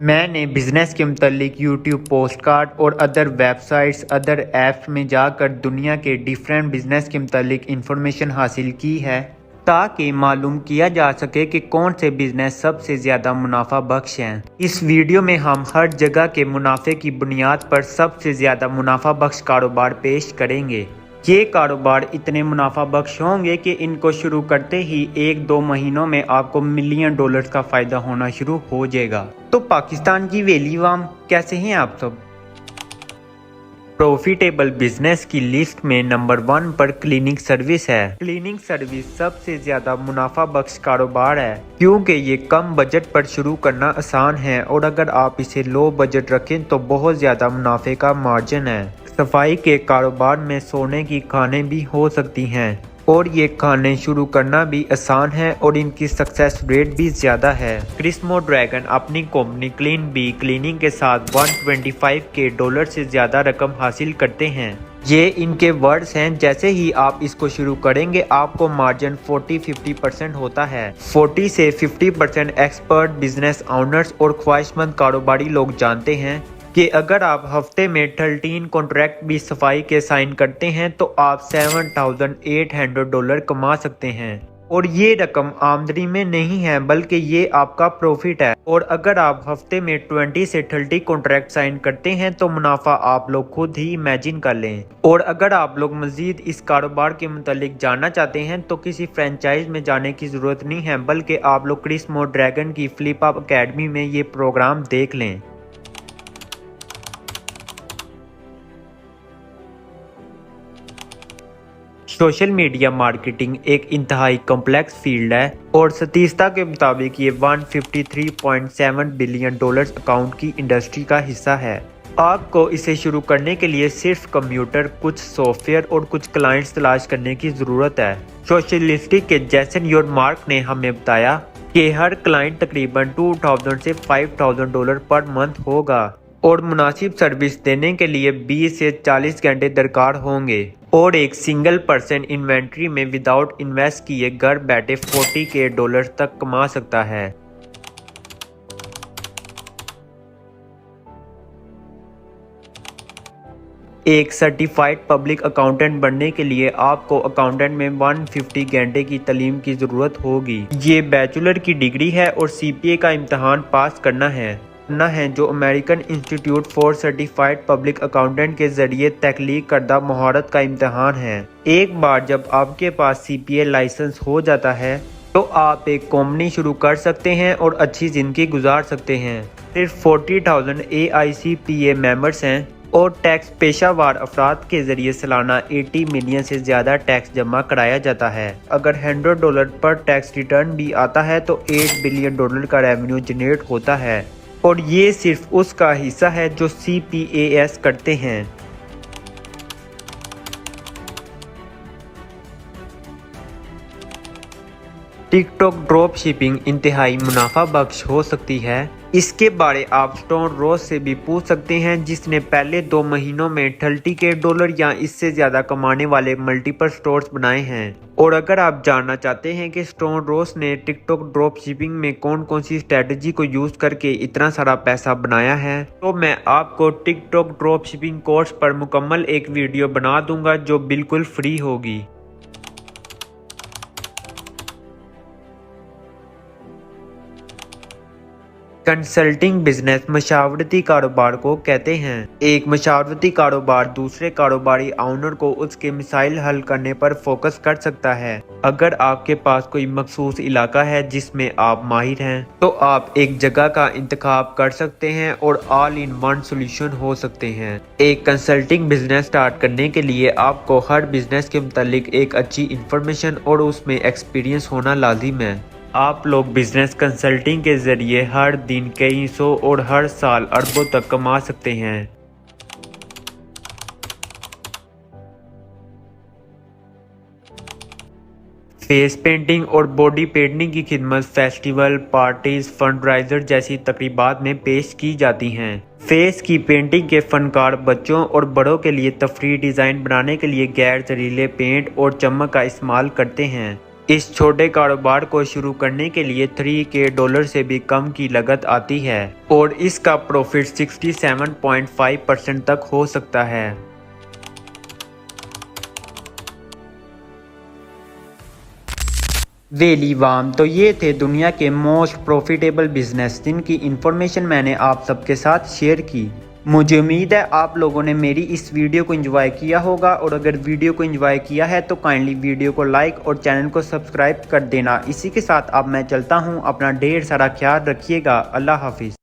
मैंने बिज़नेस के मुतालिक यूट्यूब पोस्टकार्ड और अदर वेबसाइट्स अदर ऐप्स में जाकर दुनिया के डिफरेंट बिज़नेस के मुतालिक इन्फॉर्मेशन हासिल की है ताकि मालूम किया जा सके कि कौन से बिज़नेस सबसे ज़्यादा मुनाफा बख्श हैं। इस वीडियो में हम हर जगह के मुनाफे की बुनियाद पर सबसे ज़्यादा मुनाफा बख्श कारोबार पेश करेंगे। ये कारोबार इतने मुनाफा बख्श होंगे कि इनको शुरू करते ही 1-2 महीनों में आपको मिलियन डॉलर्स का फ़ायदा होना शुरू हो जाएगा। तो पाकिस्तान की वेली वाम, कैसे हैं आप सब? प्रॉफिटेबल बिजनेस की लिस्ट में नंबर 1 पर क्लीनिंग सर्विस है। क्लीनिंग सर्विस सबसे ज्यादा मुनाफा बख्श कारोबार है क्योंकि ये कम बजट पर शुरू करना आसान है और अगर आप इसे लो बजट रखें तो बहुत ज्यादा मुनाफे का मार्जिन है। सफाई के कारोबार में सोने की खाने भी हो सकती हैं और ये खाने शुरू करना भी आसान है और इनकी सक्सेस रेट भी ज्यादा है। क्रिस्मो ड्रैगन अपनी कंपनी क्लीन बी क्लीनिंग के साथ 125 के डॉलर से ज्यादा रकम हासिल करते हैं। ये इनके वर्ड्स हैं, जैसे ही आप इसको शुरू करेंगे आपको मार्जिन 40-50% होता है। 40 से 50% एक्सपर्ट बिजनेस ओनर्स और ख्वाहिशमंद कारोबारी लोग जानते हैं कि अगर आप हफ्ते में 13 कॉन्ट्रैक्ट भी सफाई के साइन करते हैं तो आप $7,800 कमा सकते हैं और ये रकम आमदनी में नहीं है बल्कि ये आपका प्रॉफिट है। और अगर आप हफ्ते में 20 से 30 कॉन्ट्रैक्ट साइन करते हैं तो मुनाफा आप लोग खुद ही इमेजिन कर लें। और अगर आप लोग मजीद इस कारोबार के मुतालिक जानना चाहते हैं तो किसी फ्रेंचाइज में जाने की ज़रूरत नहीं है बल्कि आप लोग क्रिस्मो ड्रैगन की फ्लिप अप अकेडमी में ये प्रोग्राम देख लें। सोशल मीडिया मार्केटिंग एक इंतहाई कॉम्प्लेक्स फील्ड है और सतीस्ता के मुताबिक ये $153.7 बिलियन अकाउंट की इंडस्ट्री का हिस्सा है। आपको इसे शुरू करने के लिए सिर्फ कंप्यूटर, कुछ सॉफ्टवेयर और कुछ क्लाइंट्स तलाश करने की ज़रूरत है। सोशलिस्टिक के जैसन योरमार्क ने हमें बताया कि हर क्लाइंट तकरीबन $2,000 से $5,000 पर मंथ होगा और मुनासिब सर्विस देने के लिए 20 से 40 घंटे दरकार होंगे और एक सिंगल पर्सन इन्वेंट्री में विदाउट इन्वेस्ट किए घर बैठे $40,000 तक कमा सकता है। एक सर्टिफाइड पब्लिक अकाउंटेंट बनने के लिए आपको अकाउंटेंट में 150 घंटे की तालीम की ज़रूरत होगी। ये बैचलर की डिग्री है और CPA का इम्तहान पास करना है जो American institute for certified public accountant के जरिए तख्लीक करदा महारत का इम्तहान है। एक बार जब आपके पास CPA लाइसेंस हो जाता है तो आप एक कंपनी शुरू कर सकते हैं और अच्छी ज़िंदगी गुजार सकते हैं। सिर्फ 40,000 AICPA मेंबर्स हैं और टैक्स पेशावर अफराद के जरिए सालाना 80 मिलियन से ज़्यादा टैक्स जमा कराया जाता है। अगर $100 पर टैक्स रिटर्न भी आता है तो $8 बिलियन का रेवेन्यू जनरेट होता है और ये सिर्फ उसका हिस्सा है जो CPAS करते हैं। टिकटॉक ड्रॉप शिपिंग इंतहाई मुनाफा बख्श हो सकती है। इसके बारे आप स्टोन रोज से भी पूछ सकते हैं जिसने पहले 2 महीनों में $30,000 या इससे ज्यादा कमाने वाले मल्टीपल स्टोर्स बनाए हैं। और अगर आप जानना चाहते हैं कि स्टोन रोज ने टिकटॉक ड्रॉप शिपिंग में कौन कौन सी स्ट्रेटजी को यूज करके इतना सारा पैसा बनाया है तो मैं आपको टिकटॉक ड्रॉप शिपिंग कोर्स पर मुकम्मल एक वीडियो बना दूंगा जो बिल्कुल फ्री होगी। कंसल्टिंग बिजनेस मशावरती कारोबार को कहते हैं। एक मशावरती कारोबार दूसरे कारोबारी ओनर को उसके मिसाइल हल करने पर फोकस कर सकता है। अगर आपके पास कोई मखसूस इलाका है जिसमें आप माहिर हैं तो आप एक जगह का इंतखाब कर सकते हैं और ऑल इन वन सोल्यूशन हो सकते हैं। एक कंसल्टिंग बिजनेस स्टार्ट करने के लिए आपको हर बिजनेस के मुतालिक एक अच्छी इंफॉर्मेशन और उसमें एक्सपीरियंस होना लाजिम है। आप लोग बिजनेस कंसल्टिंग के जरिए हर दिन कई सौ और हर साल अरबों तक कमा सकते हैं। फेस पेंटिंग और बॉडी पेंटिंग की खिदमत फेस्टिवल, पार्टीज, फंडराइजर जैसी तकरीबात में पेश की जाती हैं। फेस की पेंटिंग के फनकार बच्चों और बड़ों के लिए तफरीह डिज़ाइन बनाने के लिए गैर जहरीले पेंट और चमक का इस्तेमाल करते हैं। इस छोटे कारोबार को शुरू करने के लिए $3K से भी कम की लागत आती है और इसका प्रॉफिट 67.5% तक हो सकता है। वेलीवाम, तो ये थे दुनिया के मोस्ट प्रॉफिटेबल बिजनेस जिनकी इंफॉर्मेशन मैंने आप सबके साथ शेयर की। मुझे उम्मीद है आप लोगों ने मेरी इस वीडियो को एंजॉय किया होगा और अगर वीडियो को एंजॉय किया है तो काइंडली वीडियो को लाइक और चैनल को सब्सक्राइब कर देना। इसी के साथ अब मैं चलता हूँ, अपना ढेर सारा ख्याल रखिएगा। अल्लाह हाफिज़।